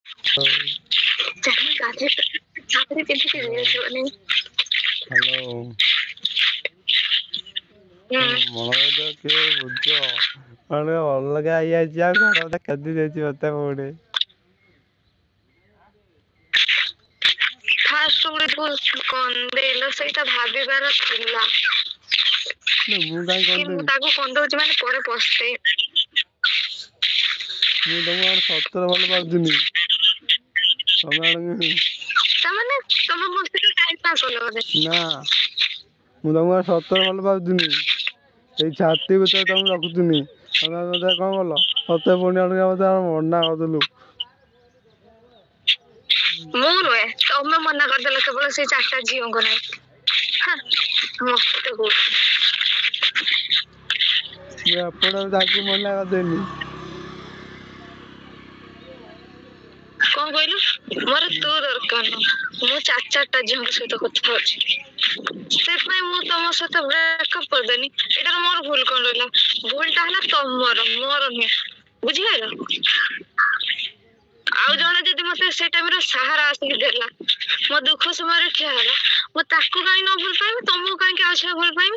hello मनो के बुझ अरे अलग आई जा घर कदी देछि मते मोडे फास्ट कंदेल सेटा भाबिबार थिला मु काई कि मु ताको कंदौछि माने परे पस्ते मु तमु और 17 भल पाउछिनी तमाने तमे मस्ती टाइम पास होलो ना मु तमु और 17 भल पाउछिनी ए छाती भीतर तम रखुछिनी तमे मते कोन बोलो मते पुणी अडगा मते मन्ना करदलु मु रे तमे मन्ना करदेला केवल से चारटा झियो को नै हां मस्त को मैं अपना ताकि मना कर देनी कोन कहलु मोर तू दरकार न मु चारटा झियो के सहित कथा होछि से पय मु तम सहित ब्रेकअप कर देनी एटा मोर भूल कोन रहला भूलटा हला तमर मोर नै बुझि गेलो आउ जने जदि मते से टाइम रे सहारा आसी देला मो दुख समय रे ठिया हला मो ताकू काई न भूल पाइम तमु काई के आछे भूल पाइम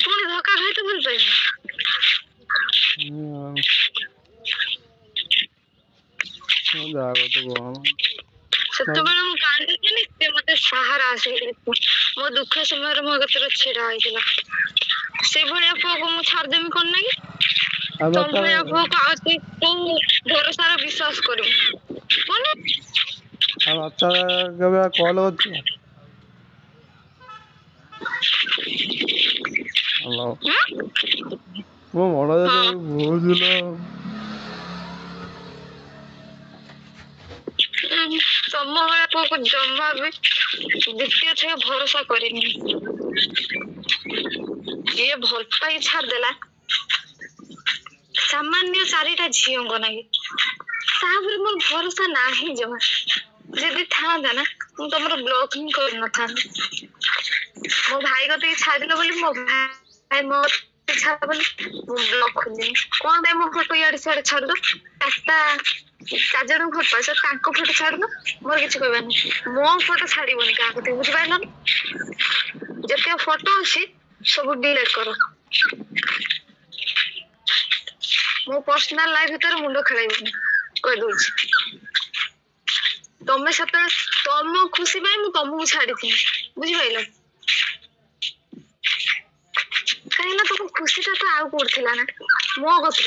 पुनी धोखा खाइ तो भूल पाइम जागो तो बोल सतबेला मु कांदे थिनी से मते सहारा आसी मो दुख समय रे मो गतर छेड़ा आइला से भलिया को मु छाड़ देम कोन नै तुम भलिया को आसी तू भरोसा रे विश्वास करू कोन अब अच्छा कबे कॉल होछ हेलो वो मोड़ा दे भूललो समूह को जमा भी द्वितीय थे भरोसा करेनी ये भल पाई छाड़ देला सामान्य चारिटा झियो को नाही तापर मोर भरोसा नाही जमा जदी था ना मु तमरो ब्लॉक ही कर न था मो भाई को ते छाड़ दिलो बोली मो भाई मो छाड़ बोली मु ब्लॉक खुली कोन दे मो फोटो यार से छाड़ दो एकटा चाजन फोटो से तांको फोटो छाड़ दो मोर किछ कहबानी मो फोटो छाड़ीबोनी का को बुझ पाइलो जते फोटो अछि सब डिलीट करो मो पर्सनल लाइफ भीतर मुंडो खेलाइबोनी कह दोछि तमे सते तम खुशी पाई मु तमु छाड़ी थी बुझि पाइलो कहिला तो खुशी तो आउ पड़थिला ना मो गोत्र